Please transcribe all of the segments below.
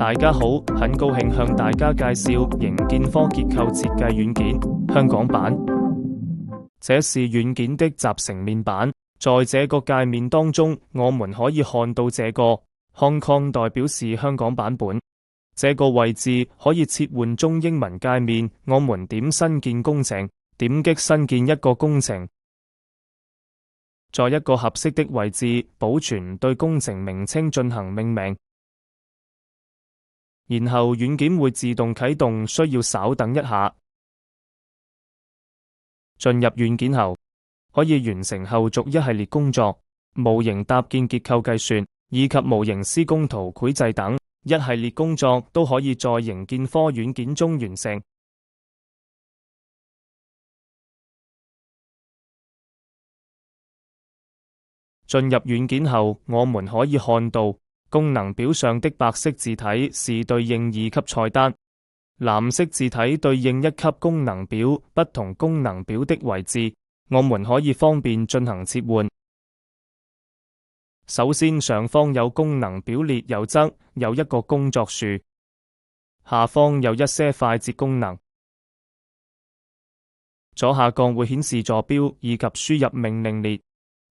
大家好，很高興向大家介紹營建科結構設計軟件香港版。這是軟件的集成面板，在這個界面當中，我們可以看到這個 Hong Kong 代表是香港版本。這個位置可以切換中英文界面，我們點新建工程，點擊新建一個工程，在一個合適的位置保存對工程名稱進行命名，然後軟件會自動啟動，需要稍等一下。進入軟件後，可以完成後續一系列工作，模型搭建結構計算，以及模型施工圖繪製等一系列工作都可以在營建科軟件中完成。進入軟件後，我們可以看到功能表上的白色字體是對應2級菜單，藍色字體對應1級功能表，不同功能表的位置，我們可以方便進行切換。首先，上方有功能表列，右側有一個工作樹，下方有一些快捷功能。左下角會顯示坐標以及輸入命令列。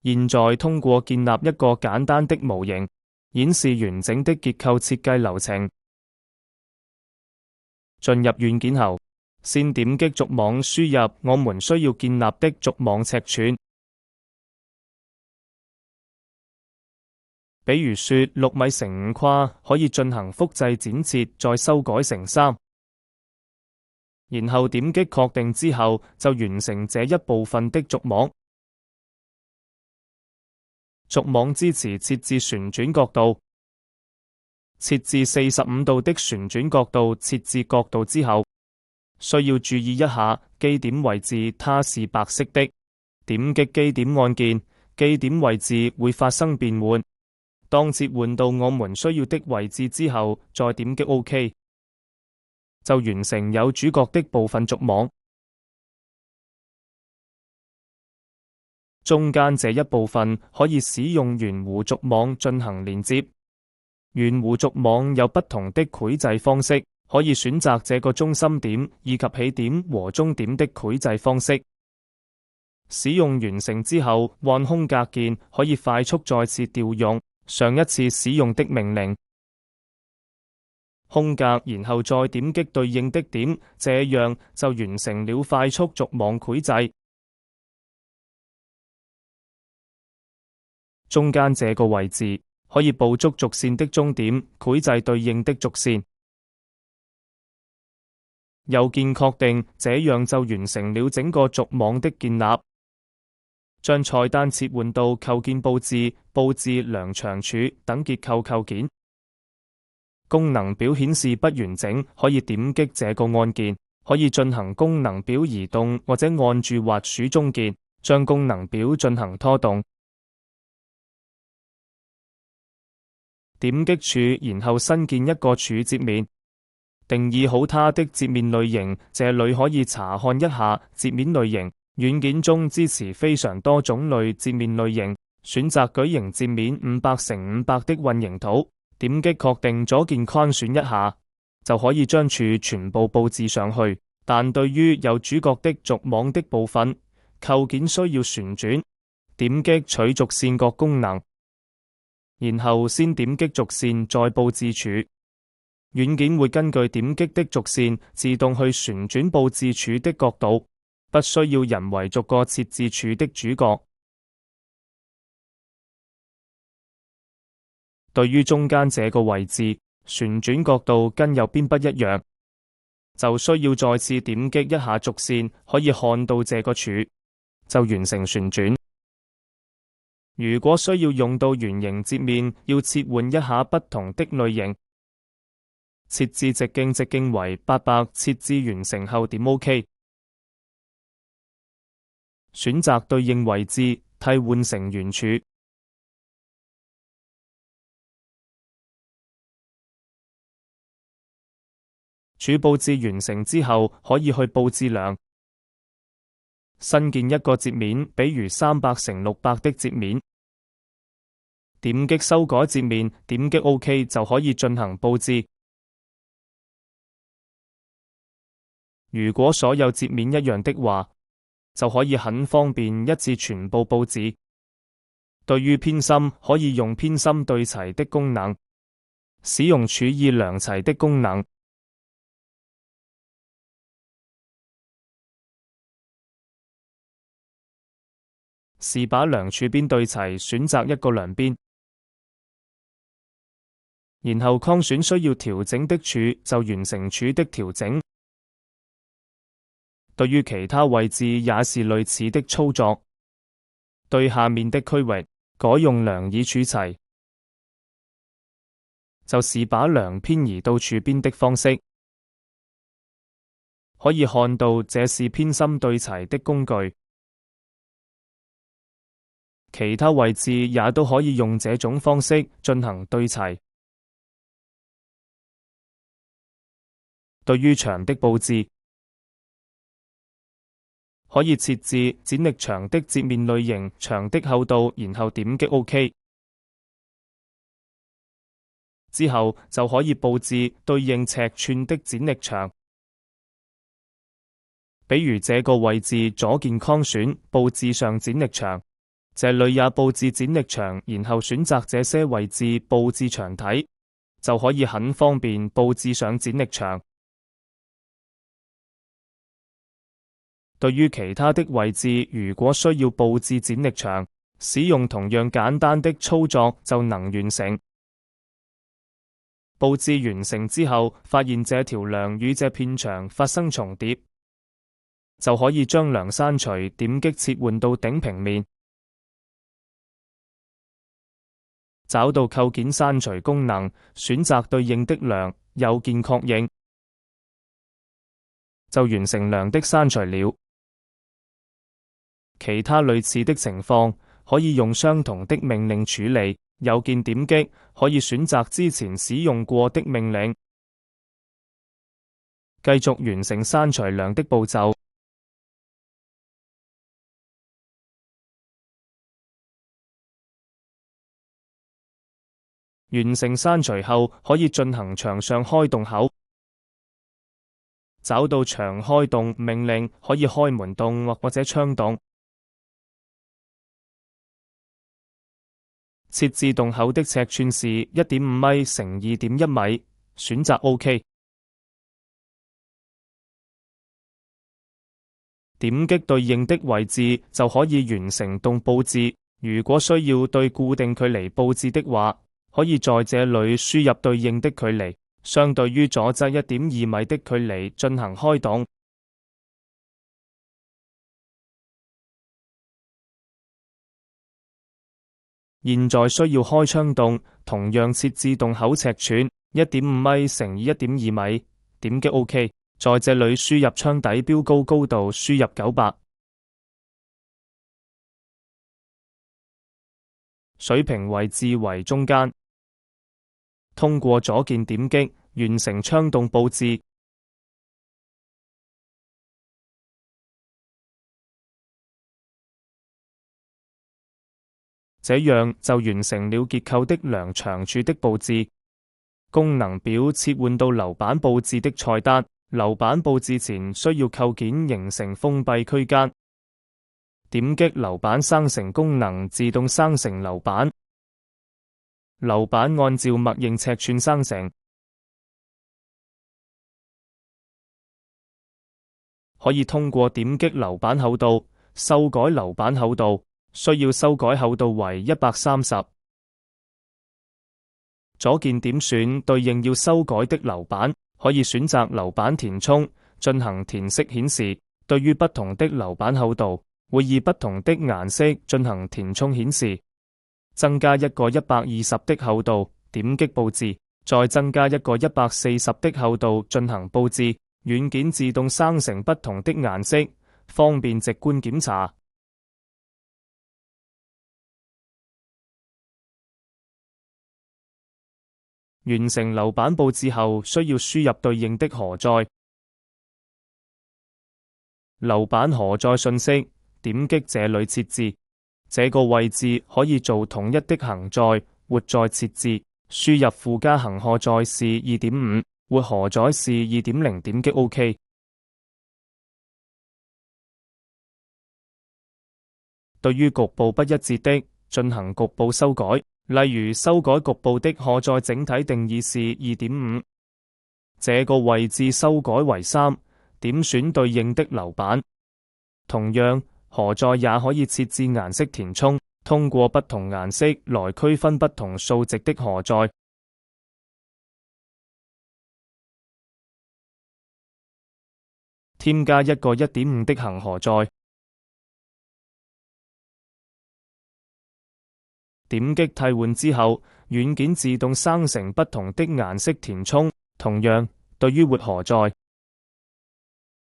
現在通過建立一個簡單的模型，顯示完整的結構設計流程。進入軟件後，先點擊逐網輸入我們需要建立的逐網尺寸。比如說6米乘5跨，可以進行複製剪切，再修改成3，然後點擊確定之後，就完成這一部分的逐網。逐網支持設置旋轉角度，設置45度的旋轉角度。設置角度之後，需要注意一下基點位置，它是白色的。點擊基點按鍵，基點位置會發生變換。當切換到我們需要的位置之後，再點擊 OK， 就完成有主角的部分逐網。中間這一部分可以使用圓弧逐網進行連接。圓弧逐網有不同的繪製方式，可以選擇這個中心點以及起點和終點的繪製方式。使用完成之後，按空格鍵可以快速再次調用上一次使用的命令。空格，然後再點擊對應的點，這樣就完成了快速逐網繪製。中間這個位置可以捕捉軸線的終點，繪製對應的軸線。右鍵確定，這樣就完成了整個逐網的建立。將菜單切換到構件佈置、佈置梁長柱等結構構件。功能表顯示不完整，可以點擊這個按鍵，可以進行功能表移動，或者按住滑鼠中鍵將功能表進行拖動。點擊柱，然後新建一個柱截面，定義好它的截面類型。這裡可以查看一下截面類型。軟件中支持非常多種類截面類型，選擇矩形截面500×500的混凝土，點擊確定，左鍵框選一下，就可以將柱全部佈置上去。但對於有主角的逐網的部分，構件需要旋轉，點擊取軸線角功能，然後先點擊軸線再佈置柱。軟件會根據點擊的軸線自動去旋轉佈置柱的角度，不需要人為逐個設置柱的主角。對於中間這個位置，旋轉角度跟右邊不一樣，就需要再次點擊一下軸線，可以看到這個柱，就完成旋轉。如果需要用到圓形截面，要切換一下不同的類型。設置直徑為800，設置完成後點 OK。選擇對應位置，替換成圓柱。柱佈置完成之後，可以去佈置梁。新建一個截面，比如300×600的截面。點擊修改截面，點擊 OK 就可以進行佈置。如果所有節面一樣的話，就可以很方便一致全部佈置。對於偏心，可以用偏心對齊的功能，使用處意量齊的功能，是把量柱邊對齊，選擇一個量邊，然後框選需要調整的柱，就完成柱的調整。對於其他位置也是類似的操作。對下面的區域，改用梁以柱齊，就是把梁偏移到柱邊的方式。可以看到這是偏心對齊的工具。其他位置也都可以用這種方式進行對齊。對於牆的佈置，可以設置剪力牆的接面類型、牆的厚度，然後點擊 OK。之後就可以佈置對應尺寸的剪力牆。比如這個位置左鍵框選佈置上剪力牆，這裡也佈置剪力牆，然後選擇這些位置佈置牆體，就可以很方便佈置上剪力牆。對於其他的位置，如果需要佈置剪力牆，使用同樣簡單的操作就能完成。佈置完成之後，發現這條梁與這片牆發生重疊，就可以將梁刪除，點擊切換到頂平面，找到構件刪除功能，選擇對應的梁，右鍵確認，就完成梁的刪除了。其他類似的情況，可以用相同的命令處理，右鍵點擊，可以選擇之前使用過的命令，繼續完成刪除梁的步驟。完成刪除後，可以進行牆上開洞口，找到牆開洞命令，可以開門洞或者窗洞。設置洞口的尺寸是 1.5 米乘 2.1 米，選擇 OK。點擊對應的位置就可以完成洞佈置。如果需要對固定距離佈置的話，可以在這裡輸入對應的距離，相對於左側 1.2 米的距離進行開洞。現在需要開窗洞，同樣設置洞口尺寸 1.5 米乘 1.2 米，點擊 OK， 在這裡輸入窗底標高度，輸入900，水平位置為中間，通過左鍵點擊完成窗洞佈置。這樣就完成了結構的梁長處的佈置。功能表切換到樓板佈置的菜單。樓板佈置前需要構件形成封閉區間。點擊樓板生成功能，自動生成樓板。樓板按照默認尺寸生成。可以通過點擊樓板厚度，修改樓板厚度。需要修改厚度為130。左鍵點選對應要修改的樓板，可以選擇樓板填充，進行填色顯示。對於不同的樓板厚度，會以不同的顏色進行填充顯示。增加一個120的厚度，點擊佈置，再增加一個140的厚度進行佈置。軟件自動生成不同的顏色，方便直觀檢查。完成樓板佈置後，需要輸入對應的荷載。樓板荷載信息，點擊這裡設置。這個位置可以做統一的行載、活載設置。輸入附加行荷載是 2.5， 活荷載是 2.0， 點擊 OK。對於局部不一致的，進行局部修改，例如修改局部的荷載整體定義是 2.5， 這個位置修改為3，點選對應的樓板。同樣，荷載也可以設置顏色填充，通過不同顏色來區分不同數值的荷載。添加一個 1.5 的恆荷載。點擊替換之後，軟件自動生成不同的顏色填充。同樣，對於活荷載，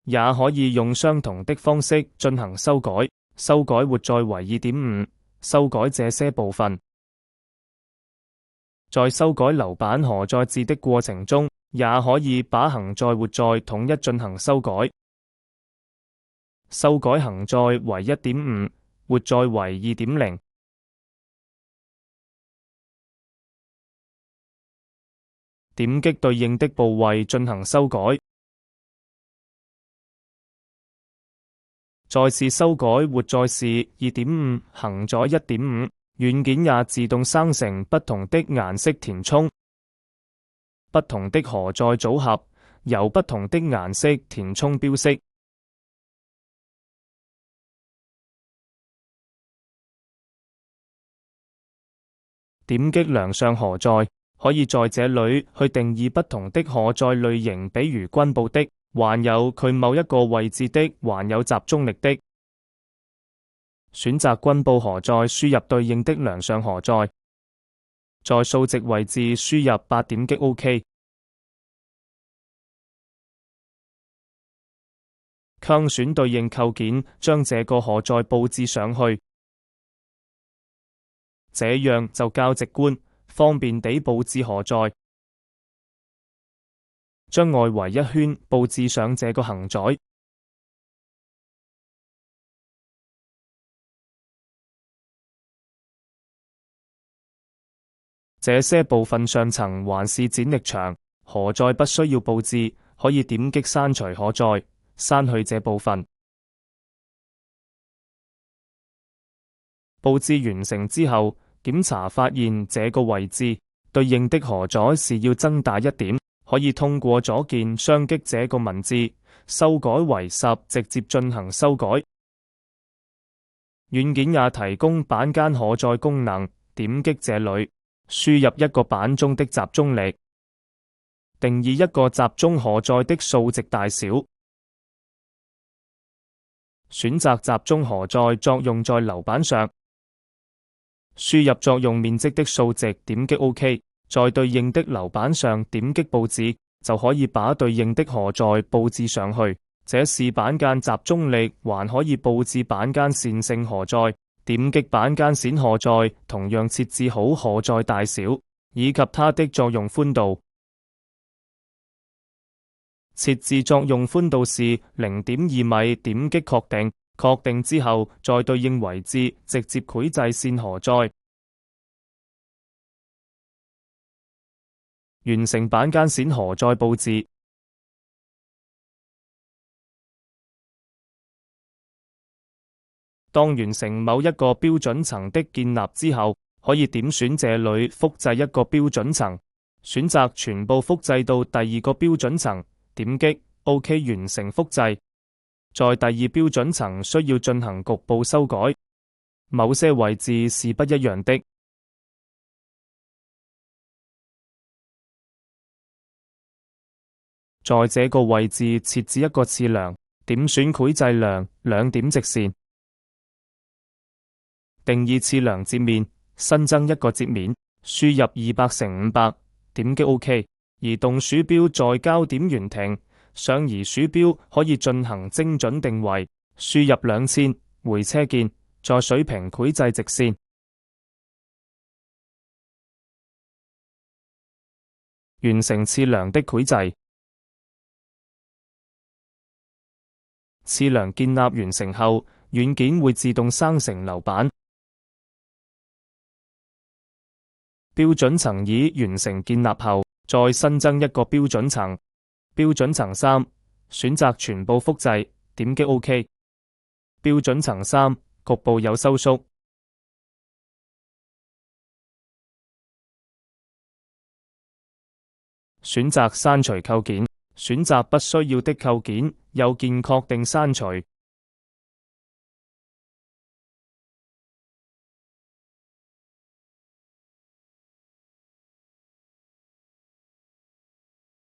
也可以用相同的方式進行修改。修改活載為 2.5， 修改這些部分。在修改樓板荷載字的過程中，也可以把恆載活載統一進行修改。修改恆載為 1.5， 活載為 2.0。點擊對應的部位進行修改。再次修改活載是 2.5， 恆載 1.5， 軟件也自動生成不同的顏色填充。不同的荷載組合由不同的顏色填充標識。點擊梁上荷載，可以在這裡去定義不同的荷載類型，比如均布的，還有佢某一個位置的，還有集中力的。選擇均布荷載，輸入對應的梁上荷載，在數值位置輸入8，點擊 OK。強選對應構件，將這個荷載佈置上去，這樣就較直觀，方便地佈置荷載。將外圍一圈佈置上這個恆載。這些部分上層還是剪力牆，荷載不需要佈置，可以點擊刪除荷載，刪去這部分。佈置完成之後，檢查發現這個位置對應的荷載是要增大一點，可以通過左鍵雙擊這個文字，修改為10，直接進行修改。軟件也提供板間荷載功能，點擊這裡，輸入一個板中的集中力，定義一個集中荷載的數值大小，選擇集中荷載作用在樓板上，輸入作用面積的數值，點擊 OK， 在對應的樓板上點擊佈置，就可以把對應的荷載佈置上去。這是板間集中力，還可以佈置板間線性荷載。點擊板間線荷載，同樣設置好荷載大小以及它的作用寬度。設置作用寬度是 0.2 米，點擊確定。確定之後，在對應位置直接繪製線荷載，完成板間線荷載佈置。當完成某一個標準層的建立之後，可以點選這裡複製一個標準層，選擇全部複製到第二個標準層，點擊 OK 完成複製。在第二標準層需要進行局部修改，某些位置是不一樣的。在這個位置設置一個次梁，點選繪製梁，2點直線。定義次梁截面，新增一個截面，輸入200×500，點擊 OK。移動鼠標在交點懸停，上移鼠標可以進行精準定位，輸入2000，回車鍵，在水平繪製直線。完成次梁的繪製。次梁建立完成後，軟件會自動生成樓板。標準層已完成建立後，再新增一個標準層，標準層3，選擇全部複製，點擊 OK。標準層3，局部有收縮。選擇刪除構件，選擇不需要的構件，右鍵確定刪除。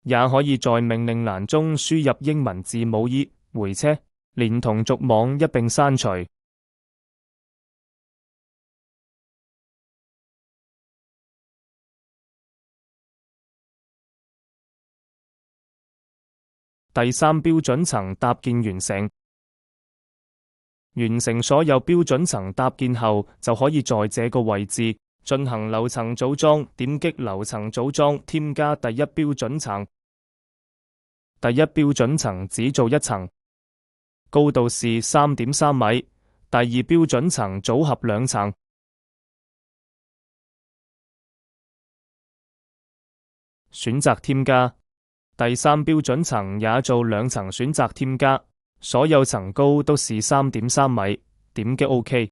也可以在命令欄中輸入英文字母 E 回車，連同續網一併刪除。第三標準層搭建完成。完成所有標準層搭建後，就可以在這個位置進行樓層組裝。點擊樓層組裝，添加第一標準層。第一標準層只做一層，高度是3.3米。第二標準層組合兩層。選擇添加。第三標準層也做兩層，選擇添加。所有層高都是3.3米。點擊 OK。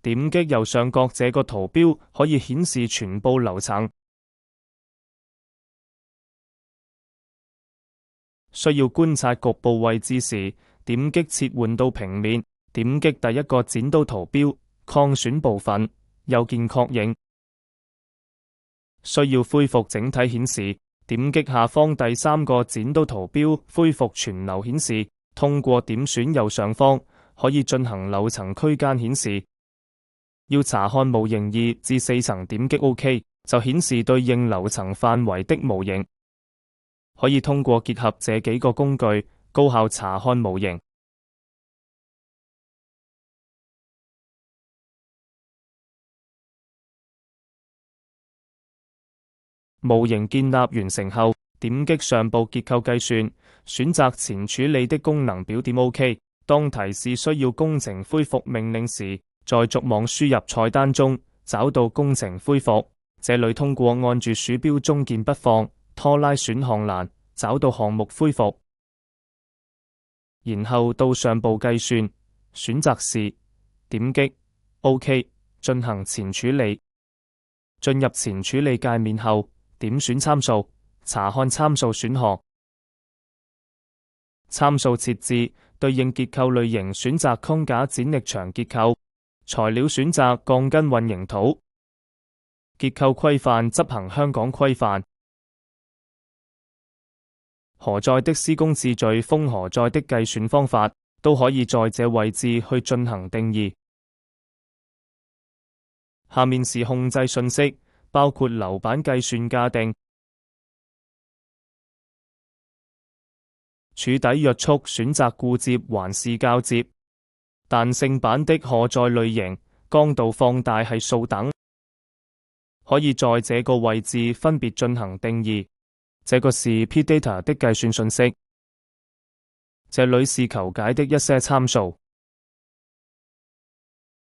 點擊右上角這個圖標，可以顯示全部樓層。需要觀察局部位置時，點擊切換到平面，點擊第一個剪刀圖標，擴選部分，右鍵確認。需要恢復整體顯示，點擊下方第三個剪刀圖標，恢復全樓顯示。通過點選右上方，可以進行樓層區間顯示。要查看模型2至4層，點擊 OK， 就顯示對應樓層範圍的模型。可以通過結合這幾個工具，高效查看模型。模型建立完成後，點擊上部結構計算，選擇前處理的功能表，點 OK。當提示需要工程恢復命令時，在逐網輸入菜單中找到工程恢復，這裡通過按住鼠標中鍵不放拖拉選項欄找到項目恢復，然後到上部計算，選擇是，點擊 OK 進行前處理。進入前處理界面後，點選參數，查看參數選項。參數設置對應結構類型，選擇框架剪力牆結構。材料選擇鋼筋混凝土。結構規範執行香港規範。何在的施工次序，封何在的計算方法，都可以在這位置去進行定義。下面是控制信息，包括樓板計算價定、柱底約束選擇固接還是較接、彈性板的荷載類型、剛度放大係數等，可以在這個位置分別進行定義。這個是 P-Data 的計算信息，這裡是求解的一些參數。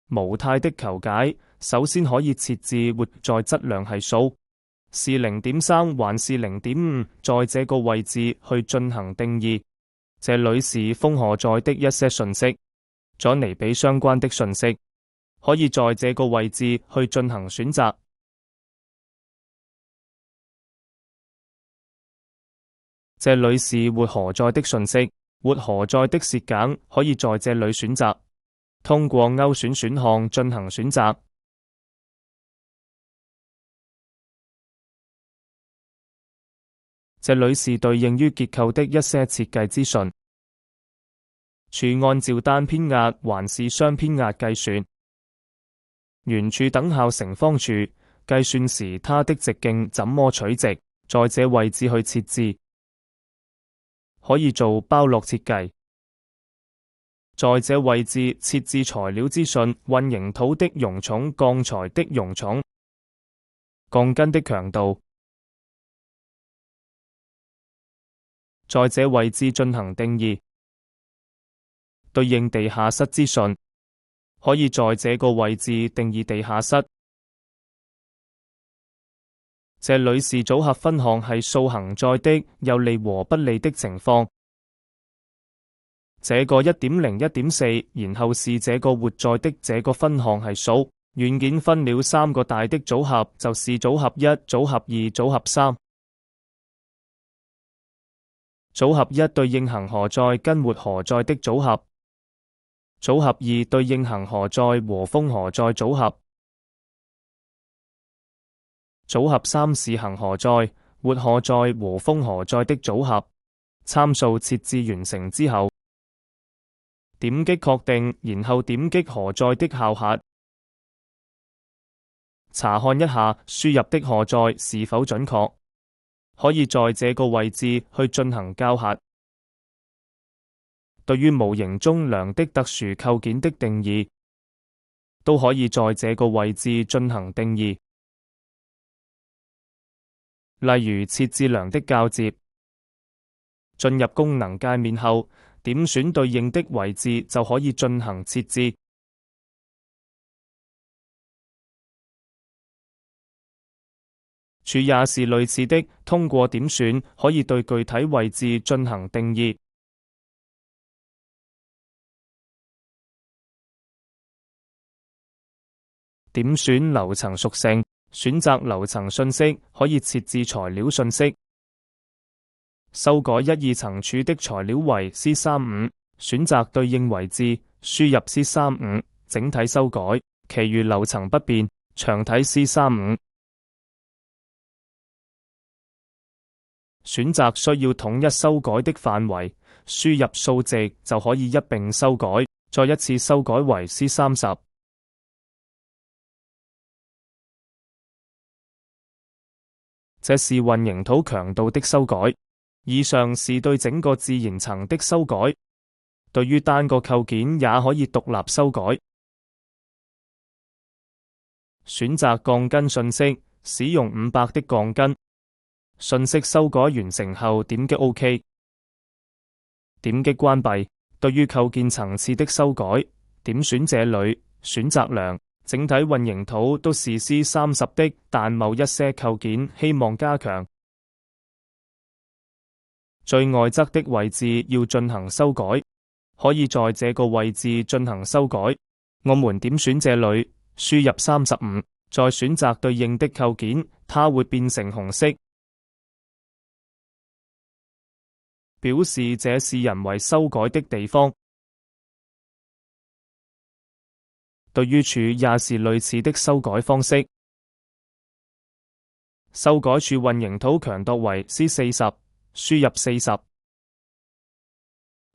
模態的求解，首先可以設置活在質量係數，是0.3還是0.5，在這個位置去進行定義。這裡是封何在的一些信息，左尼比相關的信息，可以在這個位置去進行選擇。這裡是活何在的信息，活何在的設計可以在這裡選擇，通過勾選選項進行選擇。這裡是對應於結構的一些設計資訊，柱按照單偏壓還是雙偏壓計算，圓柱等效成方柱，計算時它的直徑怎麼取值，在這位置去設置。可以做包絡設計，在這位置設置材料資訊，混凝土的容重、鋼材的容重、鋼筋的強度，在這位置進行定義。對應地下室資訊，可以在這個位置定義地下室。這裡是組合分項係數行載的有利和不利的情況。這個 1.0 1.4，然後是這個活在的這個分項係數。元件分了3個大的組合，就是組合1、組合2、組合3。組合1對應恆河載跟活河載的組合，組合2對應恆河載和風河載組合，組合3是恆河載、活河載和風河載的組合。參數設置完成之後，點擊確定，然後點擊河載的校核，查看一下輸入的河載是否準確，可以在這個位置去進行校核。對於模型中量的特殊構件的定義，都可以在這個位置進行定義，例如設置量的校接。進入功能界面後，點選對應的位置就可以進行設置。處也是類似的，通過點選可以對具體位置進行定義。點選樓層屬性，選擇樓層信息，可以設置材料信息。修改1、2層柱的材料為 C35，選擇對應位置，輸入 C35，整體修改，其餘樓層不變，長體 C35。選擇需要統一修改的範圍，輸入數值就可以一併修改，再一次修改為 C30。這是混凝土強度的修改。以上是對整個自然層的修改，對於單個構件也可以獨立修改。選擇鋼筋信息，使用500的鋼筋。信息修改完成後，點擊 OK， 點擊關閉。對於構件層次的修改，點選這裡，選擇量，整體混凝土都是 C30的，但某一些構件希望加強。最外側的位置要進行修改，可以在這個位置進行修改。我們點選這裡，輸入35，再選擇對應的構件，它會變成紅色，表示這是人為修改的地方。對於柱也是類似的修改方式。修改柱混凝土強度為 C40。輸入40，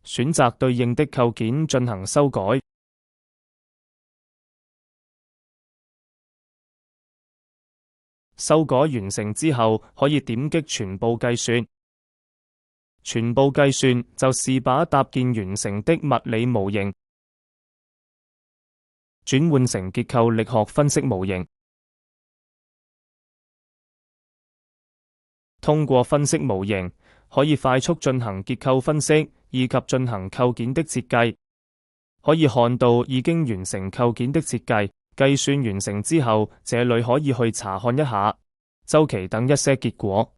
選擇對應的構件進行修改。修改完成之後，可以點擊全部計算。全部計算就是把搭建完成的物理模型轉換成結構力學分析模型。通過分析模型，可以快速進行結構分析，以及進行構件的設計。可以看到已經完成構件的設計，計算完成之後，這裡可以去查看一下週期等一些結果。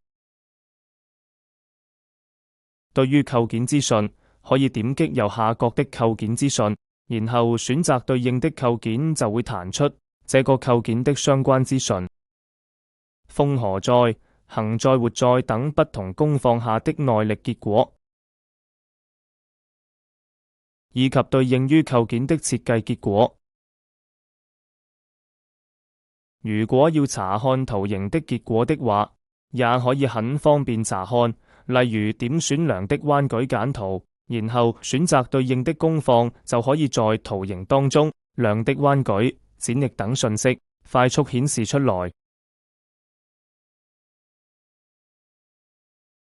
對於構件資訊，可以點擊右下角的構件資訊，然後選擇對應的構件，就會彈出這個構件的相關資訊。風河載、恆載活載等不同工況下的耐力結果，以及對應於構件的設計結果。如果要查看圖形的結果的話，也可以很方便查看，例如點選量的彎矩簡圖，然後選擇對應的工況，就可以在圖形當中量的彎矩、剪力等信息快速顯示出來。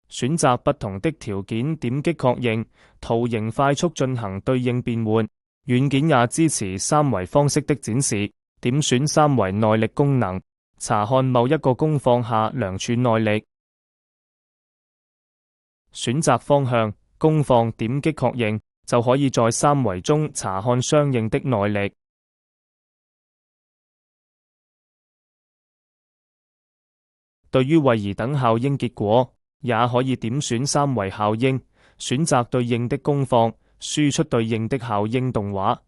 選擇不同的條件，點擊確認，圖形快速進行對應變換。軟件也支持三維方式的展示，點選三維耐力功能，查看某一個工況下量柱耐力。選擇方向、工況，點擊確認，就可以在三維中查看相應的耐力。對於位移等效應結果，也可以點選三維效應，選擇對應的工況，輸出對應的效應動畫，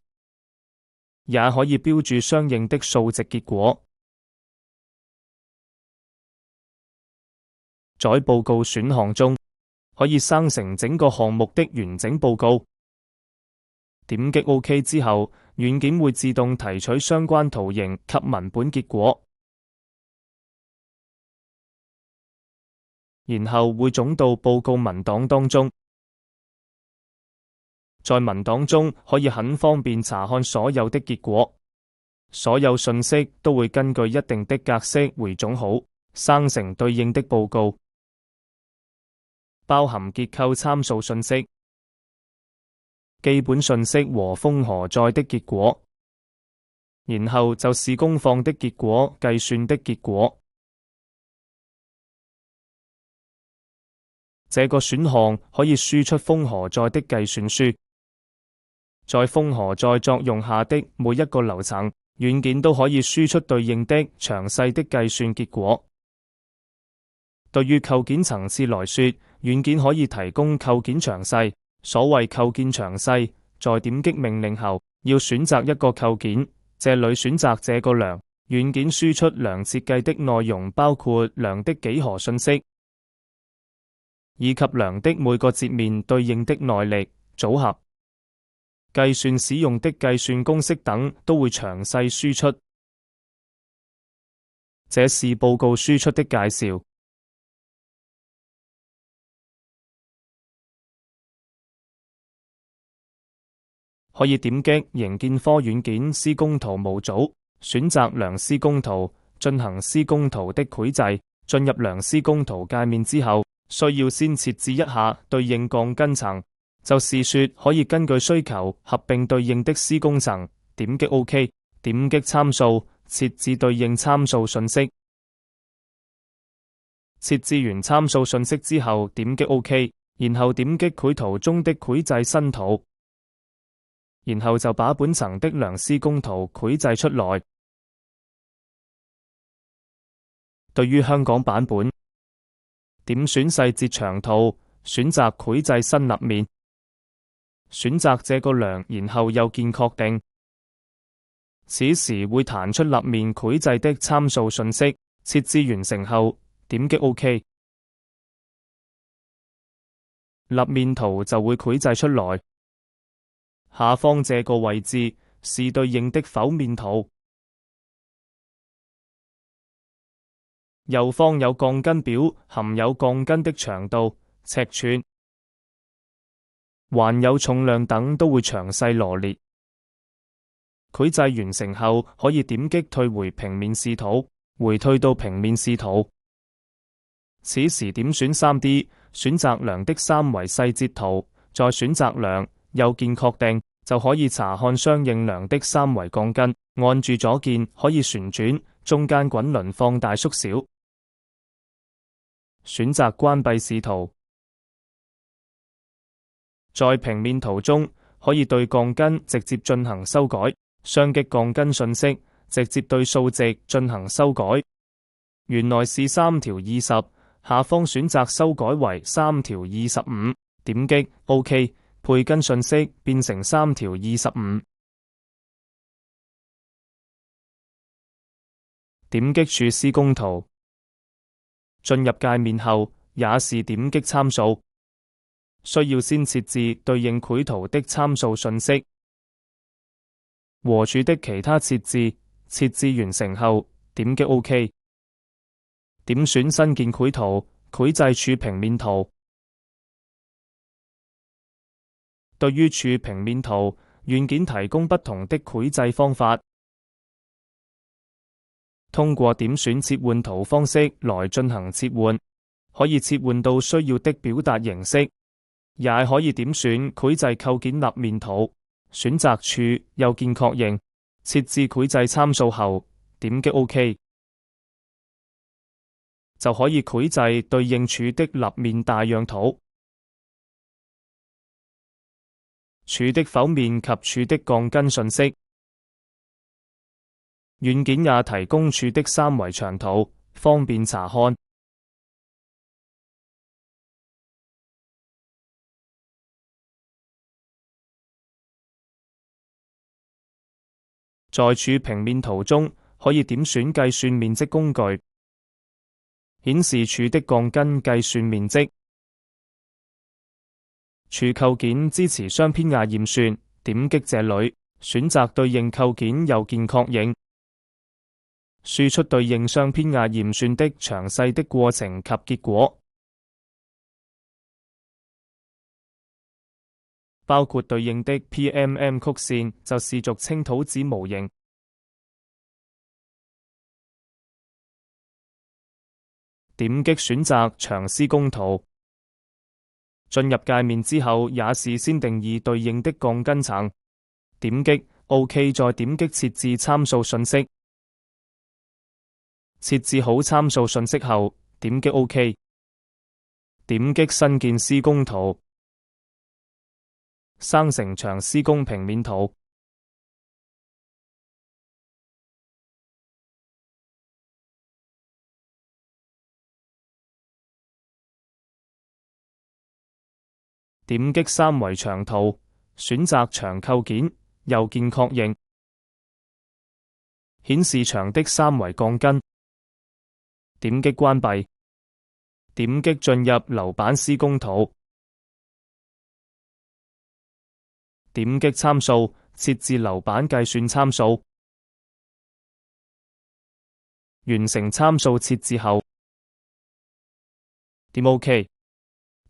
也可以標注相應的數值結果。在報告選項中，可以生成整個項目的完整報告。點擊 OK 之後，軟件會自動提取相關圖形及文本結果，然後會總到報告文檔當中。在文檔中可以很方便查看所有的結果，所有信息都會根據一定的格式匯總好，生成對應的報告，包含結構參數信息、基本信息和峰何在的結果，然後就是公放的結果、計算的結果。這個選項可以輸出峰何在的計算書。在峰何在作用下的每一個樓層，軟件都可以輸出對應的詳細的計算結果。對於構件層次來說，軟件可以提供構件詳細。所謂構件詳細，在點擊命令後，要選擇一個構件，這裡選擇這個梁，軟件輸出梁設計的內容包括梁的幾何信息，以及梁的每個截面對應的耐力、組合、計算使用的計算公式等都會詳細輸出。這是報告輸出的介紹。可以點擊營建科軟件施工圖模組，選擇梁施工圖，進行施工圖的繪製。進入梁施工圖界面之後，需要先設置一下對應鋼筋層，就是說可以根據需求合併對應的施工層。點擊 OK， 點擊參數，設置對應參數信息。設置完參數信息之後，點擊 OK， 然後點擊繪圖中的繪製新圖。然後就把本層的梁施工圖繪製出來。對於香港版本，點選細節長圖，選擇繪製新立面，選擇這個梁，然後右鍵確定。此時會彈出立面繪製的參數信息。設置完成後，點擊 OK， 立面圖就會繪製出來。下方這個位置是對應的剖面圖，右方有鋼筋表，含有鋼筋的長度、尺寸，還有重量等都會詳細羅列。繪製完成後，可以點擊退回平面視圖，回退到平面視圖。此時點選 3D， 選擇梁的三維細節圖，再選擇梁，右鍵確定，就可以查看相應梁的三維鋼筋。按住左鍵可以旋轉，中間滾輪放大縮小。選擇關閉視圖。在平面圖中，可以對鋼筋直接進行修改，雙擊鋼筋信息，直接對數值進行修改。原來是3條20，下方選擇修改為3條25，點擊 OK， 配根信息變成3條25。點擊處施工圖，進入界面後也是點擊參數，需要先設置對應繪圖的參數信息和處的其他設置。設置完成後，點擊 OK， 點選新建繪圖，繪製處平面圖。對於處平面圖，軟件提供不同的繪製方法，通過點選切換圖方式來進行切換，可以切換到需要的表達形式，也可以點選繪製構件立面圖，選擇處，右鍵確認，設置繪製參數後，點擊 OK， 就可以繪製對應處的立面大樣圖。處的剖面及處的鋼筋信息，軟件也提供處的三維長圖，方便查看。在處平面圖中，可以點選計算面積工具，顯示柱的鋼筋計算面積。柱構件支持雙偏壓驗算，點擊這裏，選擇對應構件右鍵確認，輸出對應雙偏壓驗算的詳細的過程及結果，包括對應的 PMM 曲線，就是俗稱土子模型。點擊選擇長施工圖。進入界面之後，也是先定義對應的鋼筋層。點擊 OK， 再點擊設置參數信息。設置好參數信息後，點擊 OK。點擊新建施工圖，生成長施工平面圖。點擊三維長圖，選擇長構件，右鍵確認，顯示長的三維鋼筋。點擊關閉，點擊進入樓板施工圖，點擊參數，設置樓板計算參數。完成參數設置後，點 OK，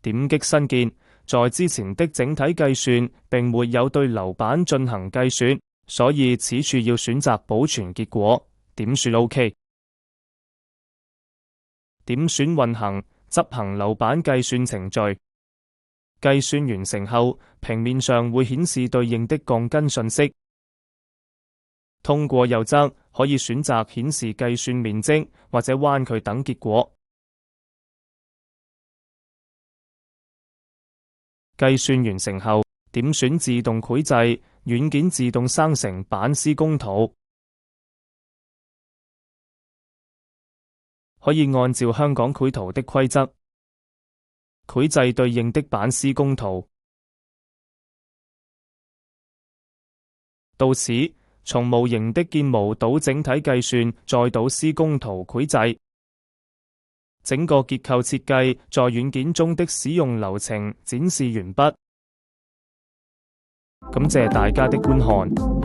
點擊新建。在之前的整體計算並沒有對樓板進行計算，所以此處要選擇保存結果，點選 OK。點選運行，執行樓板計算程序。計算完成後，平面上會顯示對應的鋼筋信息。通過右側可以選擇顯示計算面積或者彎距等結果。計算完成後，點選自動繪製，軟件自動生成板施工圖，可以按照香港繪圖的規則繪製對應的板施工圖。到此，從模型的建模到整體計算，再到施工圖繪製，整個結構設計在軟件中的使用流程展示完畢。感謝大家的觀看。